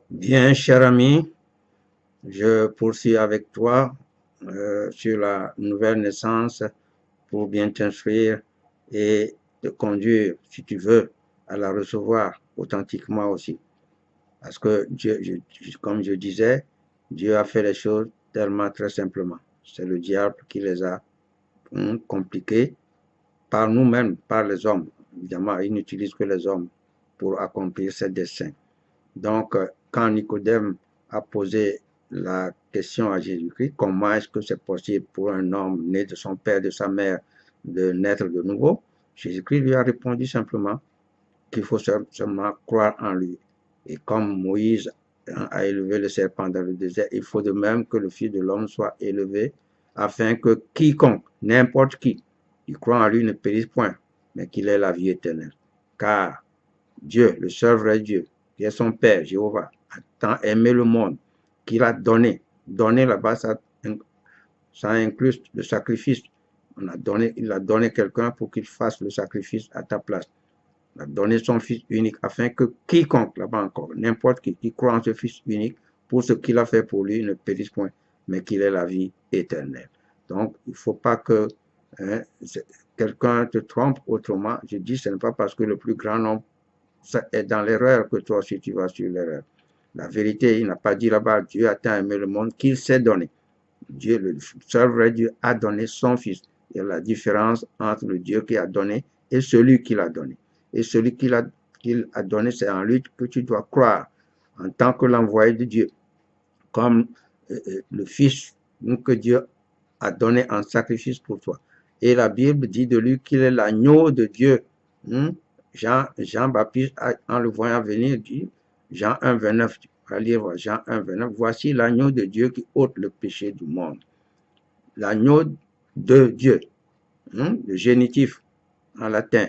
Bien, cher ami, je poursuis avec toi sur la nouvelle naissance pour bien t'instruire et te conduire, si tu veux, à la recevoir authentiquement aussi. Parce que Dieu, comme je disais, Dieu a fait les choses tellement très simplement. C'est le diable qui les a compliquées par nous-mêmes, par les hommes. Évidemment, il n'utilise que les hommes pour accomplir ses desseins. Donc, quand Nicodème a posé la question à Jésus-Christ, comment est-ce que c'est possible pour un homme né de son père, de sa mère, de naître de nouveau, Jésus-Christ lui a répondu simplement qu'il faut seulement croire en lui. Et comme Moïse a élevé le serpent dans le désert, il faut de même que le Fils de l'homme soit élevé, afin que quiconque, n'importe qui croit en lui ne périsse point, mais qu'il ait la vie éternelle. Car Dieu, le seul vrai Dieu, qui est son Père, Jéhovah, a tant aimé le monde qu'il a donné. Donné là-bas, ça inclut le sacrifice. Il a donné quelqu'un pour qu'il fasse le sacrifice à ta place. Il a donné son Fils unique afin que quiconque, là-bas encore, n'importe qui croit en ce Fils unique, pour ce qu'il a fait pour lui, ne périsse point, mais qu'il ait la vie éternelle. Donc, il ne faut pas que hein, quelqu'un te trompe autrement. Je dis, ce n'est pas parce que le plus grand nombre est dans l'erreur que toi aussi tu vas sur l'erreur. La vérité, il n'a pas dit là-bas, Dieu a tant aimé le monde qu'il s'est donné. Dieu, le seul vrai Dieu, a donné son Fils. Il y a la différence entre le Dieu qui a donné et celui qu'il a donné. Et celui qu'il a donné, c'est en lui que tu dois croire en tant que l'envoyé de Dieu, comme le Fils que Dieu a donné en sacrifice pour toi. Et la Bible dit de lui qu'il est l'agneau de Dieu. Jean-Baptiste, en le voyant venir, dit, Jean 1, 29, tu vas lire Jean 1, 29, voici l'agneau de Dieu qui ôte le péché du monde. L'agneau de Dieu, le génitif en latin,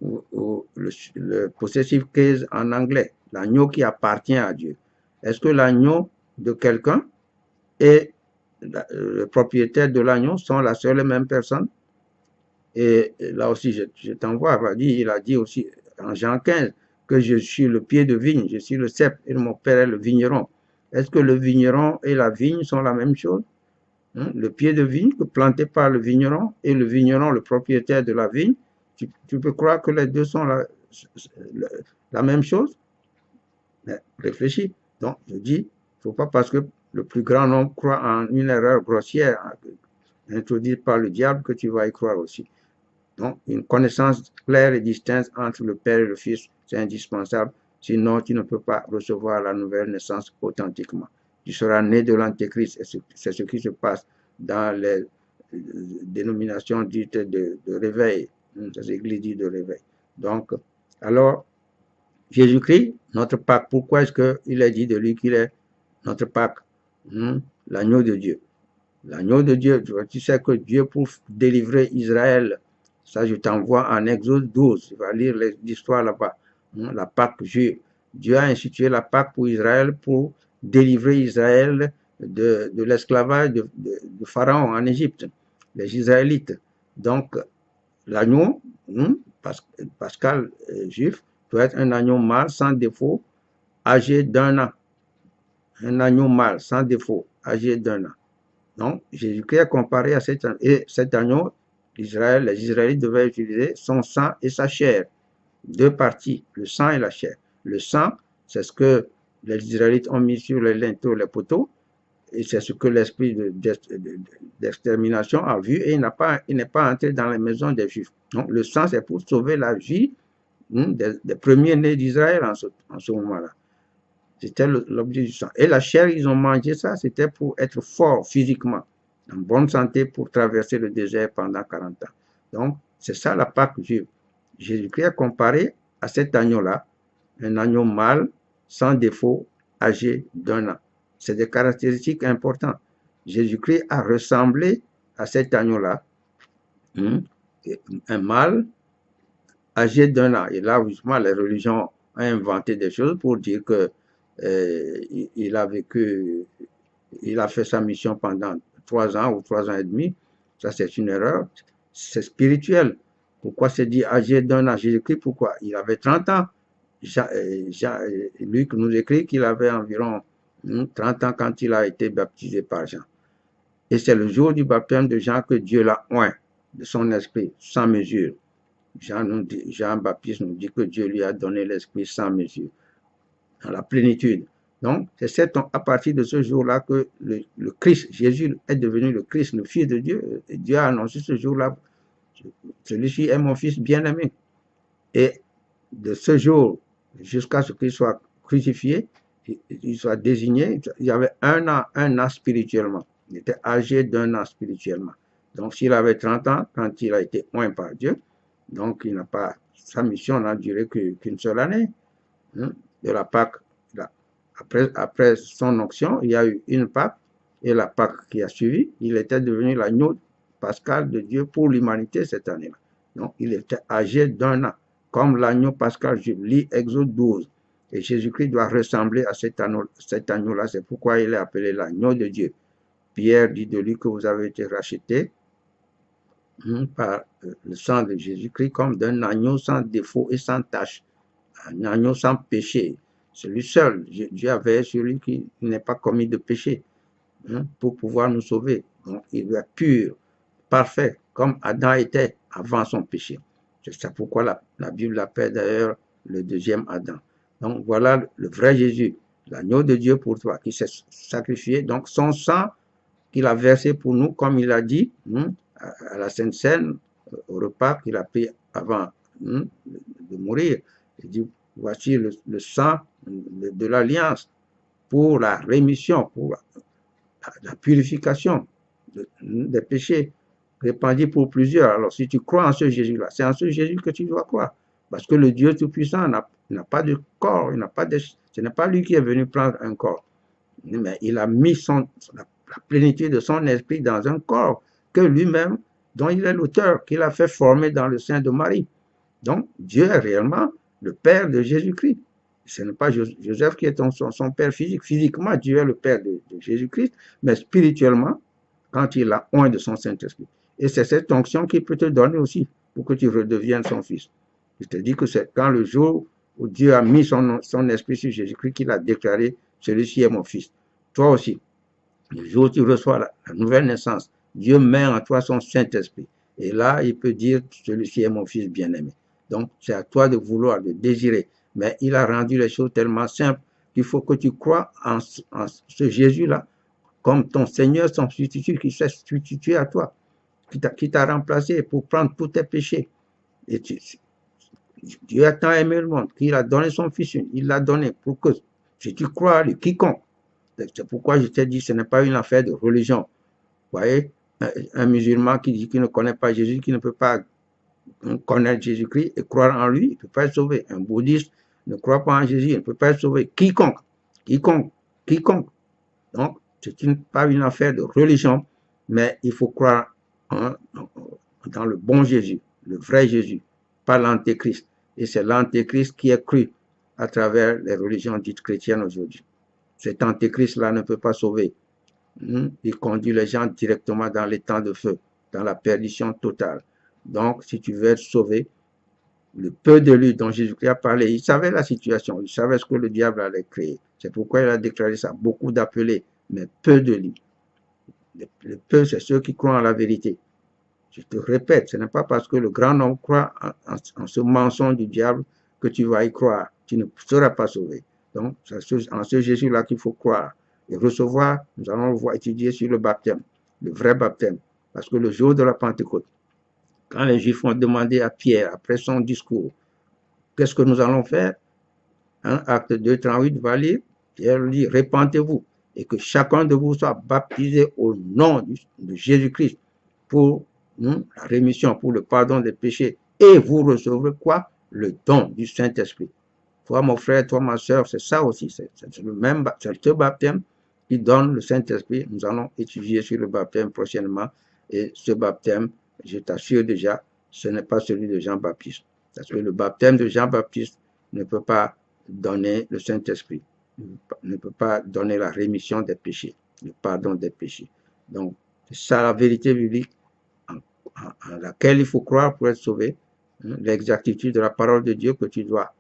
ou le possessive case en anglais, l'agneau qui appartient à Dieu. Est-ce que l'agneau de quelqu'un et le propriétaire de l'agneau sont la seule et même personne? Et là aussi, je t'envoie, il a dit aussi en Jean 15 que je suis le pied de vigne, je suis le cep et mon père est le vigneron. Est-ce que le vigneron et la vigne sont la même chose? Le pied de vigne planté par le vigneron et le vigneron, le propriétaire de la vigne, tu peux croire que les deux sont la même chose? Mais réfléchis. Donc, je dis, il ne faut pas parce que le plus grand nombre croit en une erreur grossière introduite par le diable que tu vas y croire aussi. Donc, une connaissance claire et distincte entre le Père et le Fils, c'est indispensable. Sinon, tu ne peux pas recevoir la nouvelle naissance authentiquement. Tu seras né de l'Antéchrist. C'est ce qui se passe dans les dénominations dites de réveil, les églises dites de réveil. Donc, alors, Jésus-Christ, notre Pâque, pourquoi est-ce qu'il est dit de lui qu'il est notre Pâque? L'agneau de Dieu. L'agneau de Dieu, tu sais que Dieu, pour délivrer Israël, ça je t'envoie en Exode 12, tu vas lire l'histoire là-bas, la Pâque juive. Dieu a institué la Pâque pour Israël pour délivrer Israël de l'esclavage de Pharaon en Égypte, les Israélites. Donc, l'agneau, Pascal juif, doit être un agneau mâle sans défaut, âgé d'1 an. Un agneau mâle sans défaut, âgé d'1 an. Donc, Jésus-Christ a comparé à cet agneau. Et cet agneau, les Israélites devaient utiliser son sang et sa chair. Deux parties, le sang et la chair. Le sang, c'est ce que les Israélites ont mis sur les linteaux, les poteaux, et c'est ce que l'esprit d'extermination a vu, et il n'est pas entré dans les maisons des Juifs. Donc, le sang, c'est pour sauver la vie des premiers-nés d'Israël en ce moment-là. C'était l'objet du sang. Et la chair, ils ont mangé ça, c'était pour être fort physiquement, en bonne santé pour traverser le désert pendant 40 ans. Donc, c'est ça la Pâque juive. Jésus-Christ a comparé à cet agneau-là, un agneau mâle, sans défaut, âgé d'1 an. C'est des caractéristiques importantes. Jésus-Christ a ressemblé à cet agneau-là, un mâle âgé d'1 an. Et là, justement, les religions ont inventé des choses pour dire que il a vécu, il a fait sa mission pendant 3 ans ou 3 ans et demi. Ça, c'est une erreur. C'est spirituel. Pourquoi c'est dit âgé d'1 an? Jésus-Christ, pourquoi? Il avait 30 ans Luc nous écrit qu'il avait environ 30 ans quand il a été baptisé par Jean. Et c'est le jour du baptême de Jean que Dieu l'a oint de son esprit sans mesure. Jean-Baptiste nous dit que Dieu lui a donné l'esprit sans mesure, dans la plénitude. Donc, c'est à partir de ce jour-là que le Christ, Jésus est devenu le Christ, le Fils de Dieu. Et Dieu a annoncé ce jour-là, celui-ci est mon Fils bien-aimé. Et de ce jour jusqu'à ce qu'il soit crucifié, il soit désigné, il y avait un an spirituellement. Il était âgé d'un an spirituellement. Donc, s'il avait 30 ans, quand il a été oint par Dieu, donc il n'a pas, sa mission n'a duré qu'une seule année. De la Pâque, après son onction, il y a eu une Pâque, et la Pâque qui a suivi, il était devenu l'agneau pascal de Dieu pour l'humanité cette année-là. Donc, il était âgé d'un an, comme l'agneau pascal, je lis Exode 12. Et Jésus-Christ doit ressembler à cet agneau-là, c'est pourquoi il est appelé l'agneau de Dieu. Pierre dit de lui que vous avez été racheté par le sang de Jésus-Christ comme d'un agneau sans défaut et sans tache, un agneau sans péché. C'est lui seul. Dieu avait celui qui n'est pas commis de péché pour pouvoir nous sauver. Donc, il est pur, parfait, comme Adam était avant son péché. C'est pourquoi la Bible l'appelle d'ailleurs le deuxième Adam. Donc, voilà le vrai Jésus, l'agneau de Dieu pour toi, qui s'est sacrifié. Donc, son sang qu'il a versé pour nous, comme il a dit à la Sainte Seine, au repas qu'il a pris avant de mourir. Il dit, voici le sang de l'alliance pour la rémission, pour la purification des péchés répandus pour plusieurs. Alors, si tu crois en ce Jésus-là, c'est en ce Jésus que tu dois croire. Parce que le Dieu Tout-Puissant n'a pas de corps, ce n'est pas lui qui est venu prendre un corps. Mais il a mis la plénitude de son esprit dans un corps que lui-même, dont il est l'auteur, qu'il a fait former dans le sein de Marie. Donc, Dieu est réellement le Père de Jésus-Christ. Ce n'est pas Joseph qui est son père physique. Physiquement, Dieu est le Père de Jésus-Christ, mais spirituellement, quand il a oint de son Saint-Esprit. Et c'est cette onction qu'il peut te donner aussi pour que tu redeviennes son fils. Je te dis que c'est quand le jour où Dieu a mis son esprit sur Jésus-Christ qu'il a déclaré, celui-ci est mon fils. Toi aussi, le jour où tu reçois la nouvelle naissance, Dieu met en toi son Saint-Esprit. Et là, il peut dire, celui-ci est mon fils bien-aimé. Donc, c'est à toi de vouloir, de désirer. Mais il a rendu les choses tellement simples qu'il faut que tu crois en ce Jésus-là comme ton Seigneur, son substitut qui s'est substitué à toi, qui t'a remplacé pour prendre tous tes péchés. Et Dieu a tant aimé le monde qu'il a donné son Fils, il l'a donné pour que, si tu crois à lui, quiconque, c'est pourquoi je t'ai dit, ce n'est pas une affaire de religion. Vous voyez, un musulman qui dit qu'il ne connaît pas Jésus, qui ne peut pas connaître Jésus-Christ et croire en lui, il ne peut pas être sauvé. Un bouddhiste ne croit pas en Jésus, il ne peut pas être sauvé. Quiconque. Donc, c'est pas une affaire de religion, mais il faut croire dans le bon Jésus, le vrai Jésus, pas l'antéchrist. Et c'est l'antéchrist qui est cru à travers les religions dites chrétiennes aujourd'hui. Cet antéchrist-là ne peut pas sauver. Il conduit les gens directement dans les temps de feu, dans la perdition totale. Donc, si tu veux être sauvé, le peu de lui dont Jésus-Christ a parlé, il savait la situation, il savait ce que le diable allait créer. C'est pourquoi il a déclaré ça. Beaucoup d'appelés, mais peu de lui. Le peu, c'est ceux qui croient en la vérité. Je te répète, ce n'est pas parce que le grand nombre croit en ce mensonge du diable que tu vas y croire. Tu ne seras pas sauvé. Donc, c'est en ce Jésus-là qu'il faut croire et recevoir. Nous allons le voir étudier sur le baptême, le vrai baptême. Parce que le jour de la Pentecôte, quand les Juifs ont demandé à Pierre, après son discours, qu'est-ce que nous allons faire? Acte 2, 38, va lire. Pierre dit, répentez-vous et que chacun de vous soit baptisé au nom de Jésus-Christ pour la rémission, pour le pardon des péchés. Et vous recevrez quoi? Le don du Saint-Esprit. Toi, mon frère, toi, ma soeur, c'est ça aussi. C'est ce baptême qui donne le Saint-Esprit. Nous allons étudier sur le baptême prochainement. Et ce baptême, je t'assure déjà, ce n'est pas celui de Jean-Baptiste. Parce que le baptême de Jean-Baptiste ne peut pas donner le Saint-Esprit, ne peut pas donner la rémission des péchés, le pardon des péchés. Donc, c'est ça la vérité biblique en laquelle il faut croire pour être sauvé, l'exactitude de la parole de Dieu que tu dois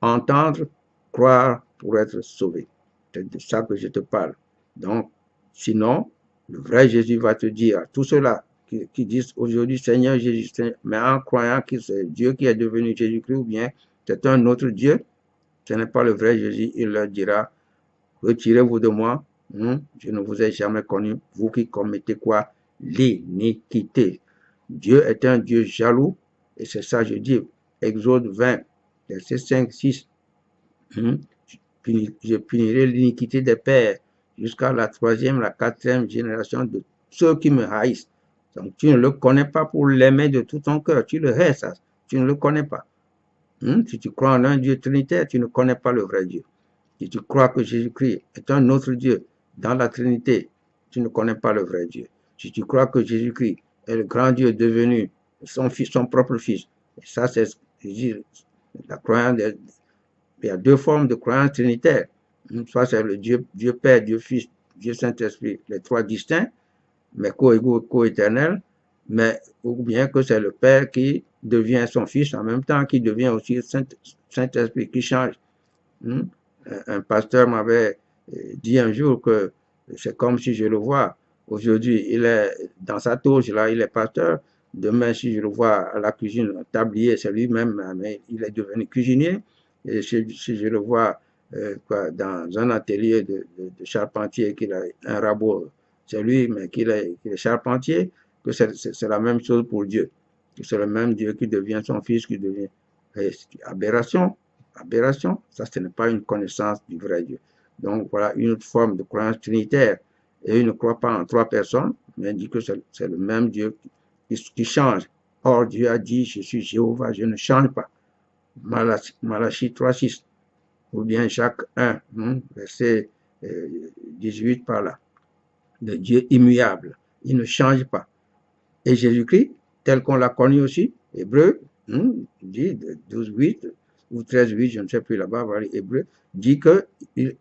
entendre, croire pour être sauvé. C'est de ça que je te parle. Donc, sinon, le vrai Jésus va te dire à tous ceux-là qui disent aujourd'hui Seigneur Jésus, mais en croyant que c'est Dieu qui est devenu Jésus-Christ ou bien c'est un autre Dieu, ce n'est pas le vrai Jésus, il leur dira, retirez-vous de moi, je ne vous ai jamais connu, vous qui commettez quoi? L'iniquité. Dieu est un Dieu jaloux, et c'est ça je dis, Exode 20, verset 5, 6. Je punirai l'iniquité des pères jusqu'à la 3e, la 4e génération de ceux qui me haïssent. Donc tu ne le connais pas pour l'aimer de tout ton cœur, tu le hais ça, tu ne le connais pas. Si tu crois en un Dieu trinitaire, tu ne connais pas le vrai Dieu. Si tu crois que Jésus-Christ est un autre Dieu dans la Trinité, tu ne connais pas le vrai Dieu. Si tu crois que Jésus-Christ est le grand Dieu devenu son fils, son propre fils, et ça c'est la croyance. Il y a deux formes de croyance trinitaire. Soit c'est le Dieu Père, Dieu Fils, Dieu Saint-Esprit, les trois distincts, mais co-égaux, co-éternels, mais ou bien que c'est le Père qui devient son Fils en même temps, qui devient aussi Saint-Esprit, qui change. Un pasteur m'avait dit un jour que c'est comme si je le vois. Aujourd'hui, il est dans sa toge, là, il est pasteur. Demain, si je le vois à la cuisine, au tablier, c'est lui-même, mais il est devenu cuisinier. Et si je le vois dans un atelier de charpentier, qu'il a un rabot, c'est lui, mais qu'il est charpentier, que c'est la même chose pour Dieu. Que c'est le même Dieu qui devient son fils, qui devient aberration. Aberration, ça ce n'est pas une connaissance du vrai Dieu. Donc voilà une autre forme de croyance trinitaire. Et il ne croit pas en trois personnes, mais il dit que c'est le même Dieu qui change. Or Dieu a dit, je suis Jéhovah, je ne change pas. Malachie 3,6, ou bien Jacques 1, verset 18 par là. Le Dieu immuable, il ne change pas. Et Jésus-Christ, tel qu'on l'a connu aussi, Hébreu, dit 12,8 ou 13,8, je ne sais plus là-bas, voilà, Hébreu, dit que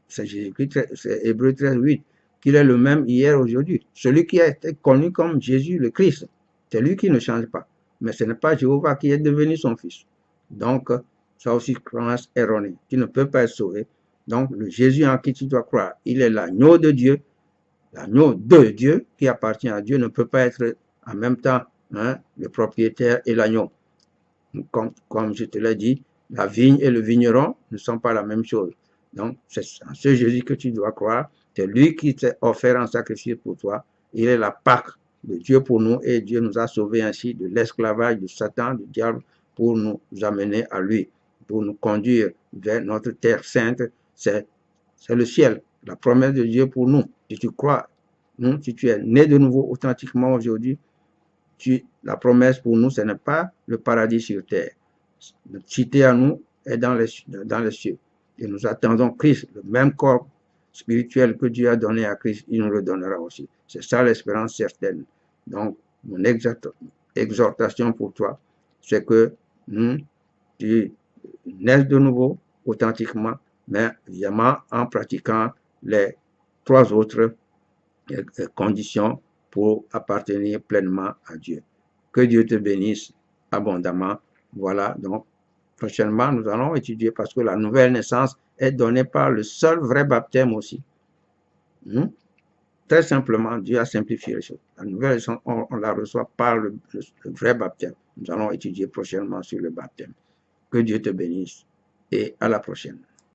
c'est Jésus-Christ, c'est Hébreu 13,8, qu'il est le même hier, aujourd'hui. Celui qui a été connu comme Jésus le Christ, c'est lui qui ne change pas. Mais ce n'est pas Jéhovah qui est devenu son fils. Donc, ça aussi, croyance erronée. Tu ne peux pas être sauvé. Donc, le Jésus en qui tu dois croire, il est l'agneau de Dieu. L'agneau de Dieu qui appartient à Dieu ne peut pas être en même temps le propriétaire et l'agneau. Comme je te l'ai dit, la vigne et le vigneron ne sont pas la même chose. Donc, c'est en ce Jésus que tu dois croire. C'est lui qui s'est offert en sacrifice pour toi. Il est la Pâque de Dieu pour nous et Dieu nous a sauvés ainsi de l'esclavage de Satan, du diable, pour nous amener à lui, pour nous conduire vers notre terre sainte. C'est le ciel, la promesse de Dieu pour nous. Si tu crois, si tu es né de nouveau authentiquement aujourd'hui, la promesse pour nous, ce n'est pas le paradis sur terre. Notre cité à nous est dans les cieux. Et nous attendons Christ, le même corps spirituel que Dieu a donné à Christ, il nous le donnera aussi. C'est ça l'espérance certaine. Donc, mon exhortation pour toi, c'est que tu naisses de nouveau authentiquement, mais évidemment en pratiquant les trois autres conditions pour appartenir pleinement à Dieu. Que Dieu te bénisse abondamment. Voilà, donc prochainement nous allons étudier parce que la nouvelle naissance est donnée par le seul vrai baptême aussi. Très simplement, Dieu a simplifié les choses. La nouvelle naissance, on la reçoit par le vrai baptême. Nous allons étudier prochainement sur le baptême. Que Dieu te bénisse et à la prochaine.